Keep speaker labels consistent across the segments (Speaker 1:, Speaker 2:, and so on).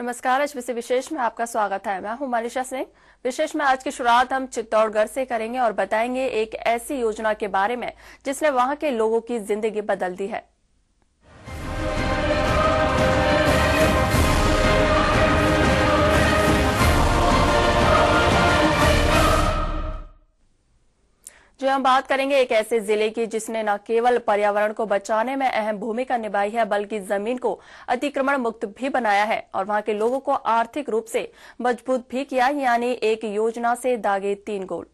Speaker 1: नमस्कार। एचबीसी विशेष में आपका स्वागत है। मैं हूं मनीषा सिंह। विशेष में आज की शुरुआत हम चित्तौड़गढ़ से करेंगे और बताएंगे एक ऐसी योजना के बारे में जिसने वहां के लोगों की जिंदगी बदल दी है। जो हम बात करेंगे एक ऐसे जिले की जिसने न केवल पर्यावरण को बचाने में अहम भूमिका निभाई है बल्कि जमीन को अतिक्रमण मुक्त भी बनाया है और वहां के लोगों को आर्थिक रूप से मजबूत भी किया, यानी एक योजना से दागे 3 गोल।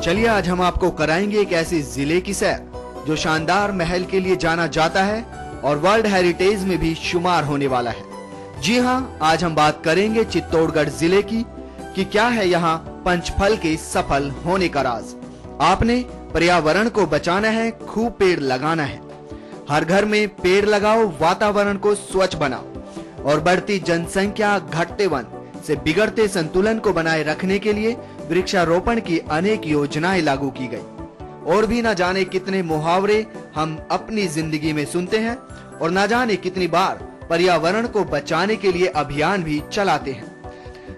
Speaker 2: चलिए आज हम आपको कराएंगे एक ऐसे जिले की सैर जो शानदार महल के लिए जाना जाता है और वर्ल्ड हेरिटेज में भी शुमार होने वाला है। जी हाँ, आज हम बात करेंगे चित्तौड़गढ़ जिले की कि क्या है यहाँ पंचफल के सफल होने का राज। आपने पर्यावरण को बचाना है, खूब पेड़ लगाना है। हर घर में पेड़ लगाओ, वातावरण को स्वच्छ बनाओ और बढ़ती जनसंख्या, घटते वन से बिगड़ते संतुलन को बनाए रखने के लिए वृक्षारोपण की अनेक योजनाएं लागू की गई। और भी न जाने कितने मुहावरे हम अपनी जिंदगी में सुनते हैं और न जाने कितनी बार पर्यावरण को बचाने के लिए अभियान भी चलाते हैं,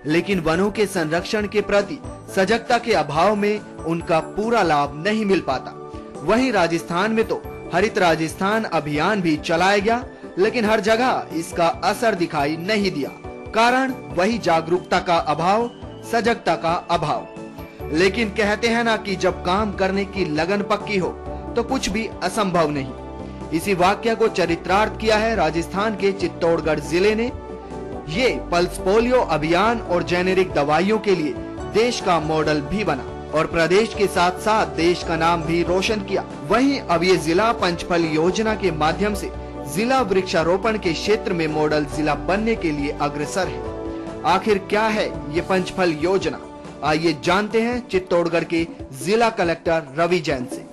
Speaker 2: लेकिन वनों के संरक्षण के प्रति सजगता के अभाव में उनका पूरा लाभ नहीं मिल पाता। वहीं राजस्थान में तो हरित राजस्थान अभियान भी चलाया गया, लेकिन हर जगह इसका असर दिखाई नहीं दिया। कारण वही जागरूकता का अभाव, सजगता का अभाव। लेकिन कहते हैं ना कि जब काम करने की लगन पक्की हो तो कुछ भी असंभव नहीं। इसी वाक्य को चरित्रार्थ किया है राजस्थान के चित्तौड़गढ़ जिले ने। ये पल्स पोलियो अभियान और जेनेरिक दवाइयों के लिए देश का मॉडल भी बना और प्रदेश के साथ साथ देश का नाम भी रोशन किया। वहीं अब ये जिला पंचफल योजना के माध्यम से जिला वृक्षारोपण के क्षेत्र में मॉडल जिला बनने के लिए अग्रसर है। आखिर क्या है ये पंचफल योजना, आइए जानते हैं चित्तौड़गढ़ के जिला कलेक्टर रवि जैन से।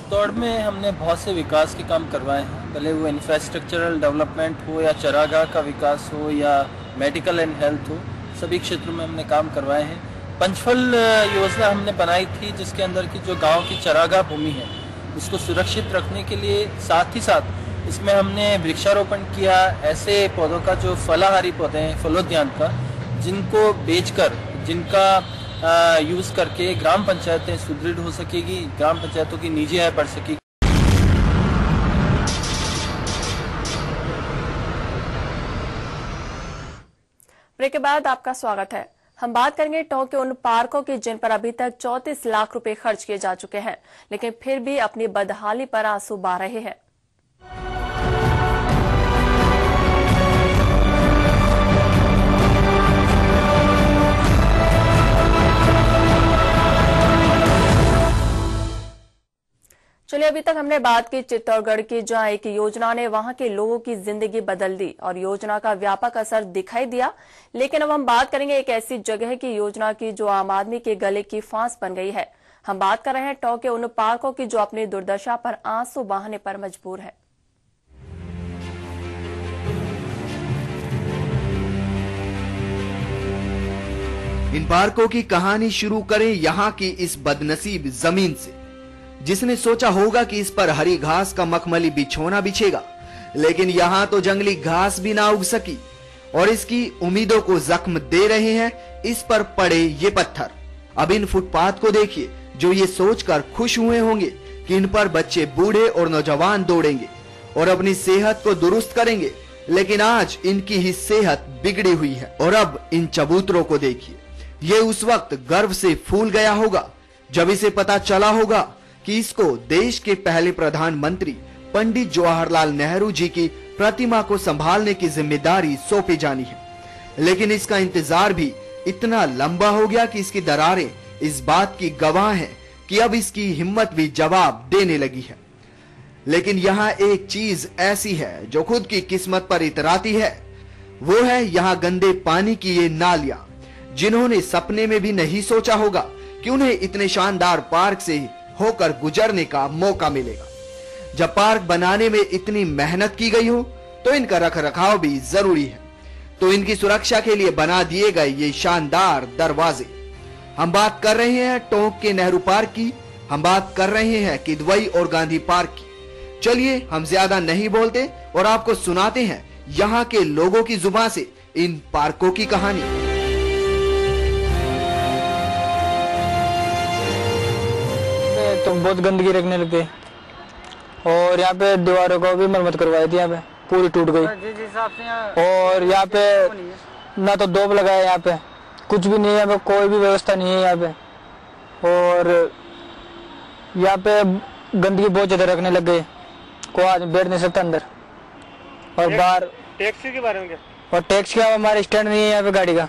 Speaker 3: चित्तौड़ में हमने बहुत से विकास के काम करवाए हैं, भले वो इंफ्रास्ट्रक्चरल डेवलपमेंट हो या चरागाह का विकास हो या मेडिकल एंड हेल्थ हो, सभी क्षेत्रों में हमने काम करवाए हैं। पंचफल योजना हमने बनाई थी जिसके अंदर की जो गांव की चरागाह भूमि है उसको सुरक्षित रखने के लिए, साथ ही साथ इसमें हमने वृक्षारोपण किया ऐसे पौधों का जो फलाहारी पौधे हैं, फलोद्यान का, जिनको बेचकर, जिनका यूज करके ग्राम पंचायतें सुदृढ़ हो सकेगी, ग्राम पंचायतों की निजी आय बढ़ सकेगी।
Speaker 1: ब्रेक के बाद आपका स्वागत है। हम बात करेंगे टोंक के उन पार्कों की जिन पर अभी तक 34 लाख रुपए खर्च किए जा चुके हैं, लेकिन फिर भी अपनी बदहाली पर आंसू बहा रहे हैं। चलिए, अभी तक हमने बात की चित्तौड़गढ़ की, जहां एक योजना ने वहां के लोगों की जिंदगी बदल दी और योजना का व्यापक असर दिखाई दिया। लेकिन अब हम बात करेंगे एक ऐसी जगह की योजना की जो आम आदमी के गले की फांस बन गई है। हम बात कर रहे हैं टोंक के उन पार्कों की जो अपनी दुर्दशा पर आंसू बहाने पर मजबूर है।
Speaker 2: इन पार्कों की कहानी शुरू करें यहाँ की इस बदनसीब जमीन से, जिसने सोचा होगा कि इस पर हरी घास का मखमली बिछोना बिछेगा, लेकिन यहाँ तो जंगली घास भी ना उग सकी और इसकी उम्मीदों को जख्म दे रहे हैं इस पर पड़े ये पत्थर। अब इन फुटपाथ को देखिए जो ये सोचकर खुश हुए होंगे कि इन पर बच्चे, बूढ़े और नौजवान दौड़ेंगे और अपनी सेहत को दुरुस्त करेंगे, लेकिन आज इनकी ही सेहत बिगड़ी हुई है। और अब इन चबूतरों को देखिए, ये उस वक्त गर्व से फूल गया होगा जब इसे पता चला होगा कि इसको देश के पहले प्रधानमंत्री पंडित जवाहरलाल नेहरू जी की प्रतिमा को संभालने की जिम्मेदारी सौंपी जानी है। लेकिन इसका इंतजार भी इतना लंबा हो गया कि इसकी दरारें इस बात की गवाह हैं कि अब इसकी हिम्मत भी जवाब देने लगी है। लेकिन यहाँ एक चीज ऐसी है जो खुद की किस्मत पर इतराती है, वो है यहाँ गंदे पानी की ये नालियां, जिन्होंने सपने में भी नहीं सोचा होगा कि उन्हें इतने शानदार पार्क से होकर गुजरने का मौका मिलेगा। जब पार्क बनाने में इतनी मेहनत की गई हो तो इनका रखरखाव भी जरूरी है। तो इनकी सुरक्षा के लिए बना दिए गए ये शानदार दरवाजे हम बात कर रहे हैं टोंक के नेहरू पार्क की, हम बात कर रहे हैं किदवई और गांधी पार्क की। चलिए हम ज्यादा नहीं बोलते और आपको सुनाते हैं यहाँ के लोगों की जुबान से इन पार्कों की कहानी।
Speaker 4: तो बहुत गंदगी रखने लगे और यहाँ पे दीवारों को भी मरम्मत करवाई थी, यहाँ पे पूरी टूट गई। और यहाँ पे ना तो दोब लगा है, यहाँ पे कुछ भी नहीं है, यहाँ पे कोई भी व्यवस्था नहीं है यहाँ पे। और यहाँ पे गंदगी बहुत ज्यादा रखने लग गए, कोई आदमी बैठ नहीं सकता अंदर। और बाहर
Speaker 5: टैक्सी के बारे में क्या?
Speaker 4: और टैक्सी का हमारे स्टैंड नहीं है यहाँ पे गाड़ी का,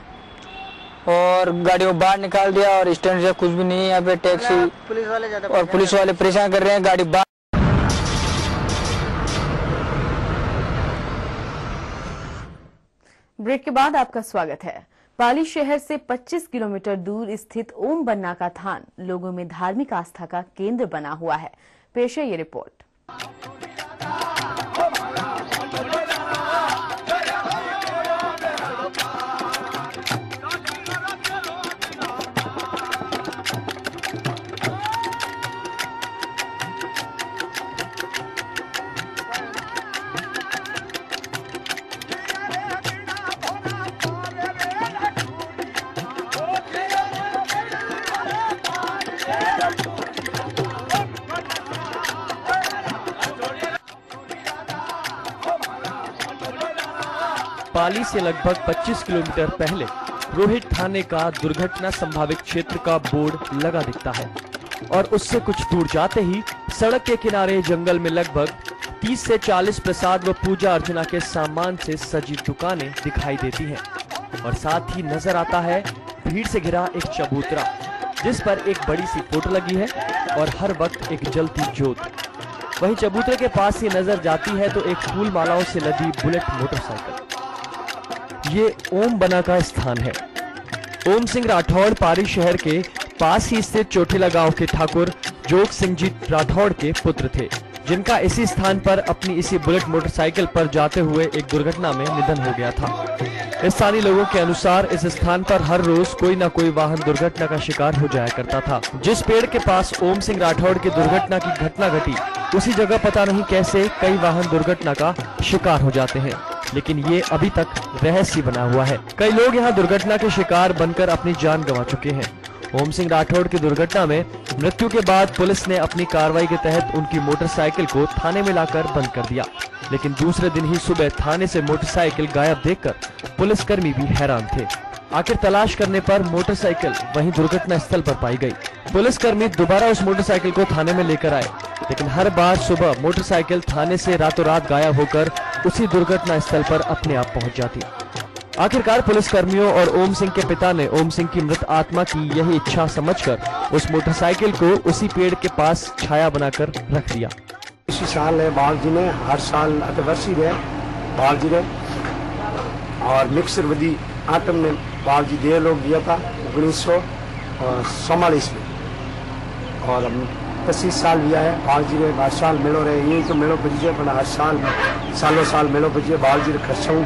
Speaker 4: और गाड़ी को बाहर निकाल दिया और स्टैंड से कुछ भी नहीं है यहाँ पे। टैक्सी
Speaker 5: पुलिस वाले ज्यादा
Speaker 4: और पुलिस वाले परेशान कर रहे हैं, गाड़ी बाहर।
Speaker 6: ब्रेक के बाद आपका स्वागत है। पाली शहर से 25 किलोमीटर दूर स्थित ओम बन्ना का थान लोगों में धार्मिक आस्था का केंद्र बना हुआ है। पेश है ये रिपोर्ट।
Speaker 7: पाली से लगभग 25 किलोमीटर पहले रोहित थाने का दुर्घटना संभावित क्षेत्र का बोर्ड लगा दिखता है और उससे कुछ दूर जाते ही सड़क के किनारे जंगल में लगभग 30 से 40 प्रसाद व पूजा अर्चना के सामान से सजी दुकानें दिखाई देती हैं और साथ ही नजर आता है भीड़ से घिरा एक चबूतरा जिस पर एक बड़ी सी फोटो लगी है और हर वक्त एक जलती जोत। वहीं चबूतरे के पास ही नजर जाती है तो एक फूल मालाओं से लदी बुलेट मोटरसाइकिल। ये ओम बना का स्थान है। ओम सिंह राठौड़ पारी शहर के पास ही स्थित चोटिला गांव के ठाकुर जोग सिंह जी राठौड़ के पुत्र थे, जिनका इसी स्थान पर अपनी इसी बुलेट मोटरसाइकिल पर जाते हुए एक दुर्घटना में निधन हो गया था। स्थानीय लोगों के अनुसार इस स्थान पर हर रोज कोई न कोई वाहन दुर्घटना का शिकार हो जाया करता था। जिस पेड़ के पास ओम सिंह राठौड़ की दुर्घटना की घटना घटी उसी जगह पता नहीं कैसे कई वाहन दुर्घटना का शिकार हो जाते हैं, लेकिन ये अभी तक रहस्य बना हुआ है। कई लोग यहाँ दुर्घटना के शिकार बनकर अपनी जान गंवा चुके हैं। ओम सिंह राठौड़ की दुर्घटना में मृत्यु के बाद पुलिस ने अपनी कार्रवाई के तहत उनकी मोटरसाइकिल को थाने में लाकर बंद कर दिया, लेकिन दूसरे दिन ही सुबह थाने से मोटरसाइकिल गायब देखकर पुलिसकर्मी भी हैरान थे। आखिर तलाश करने पर मोटरसाइकिल वहीं दुर्घटना स्थल पर पाई गई। पुलिसकर्मी दोबारा उस मोटरसाइकिल को थाने में लेकर आए, लेकिन हर बार सुबह मोटरसाइकिल थाने से रातों रात गायब होकर उसी दुर्घटना स्थल पर अपने आप पहुंच जाती। आखिरकार पुलिसकर्मियों और ओम सिंह के पिता ने ओम सिंह की मृत आत्मा की यही इच्छा समझकर उस मोटरसाइकिल को उसी पेड़ के पास छाया बनाकर रख दिया।
Speaker 8: इसी साल है बाल जी ने हर साल अतवर्षी रहे बाल जी ने और मिक्सर वधी आटम में बाल जी दे लोग दिया था 1944 में और 25 साल दिया है। बाल जी ने हर साल मेलो रहे, यही तो मेलो बजे पर हर साल सालों साल मेलो बजे बाल जी ने खर्चाऊँ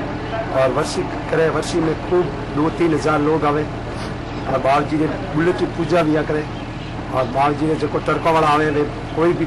Speaker 8: और वर्षी करे। वर्षी में खूब 2-3 हज़ार लोग आवे और बाल जी ने बुलेट की पूजा भी करे और बाल जी ने जो टड़का वाला आवे कोई भी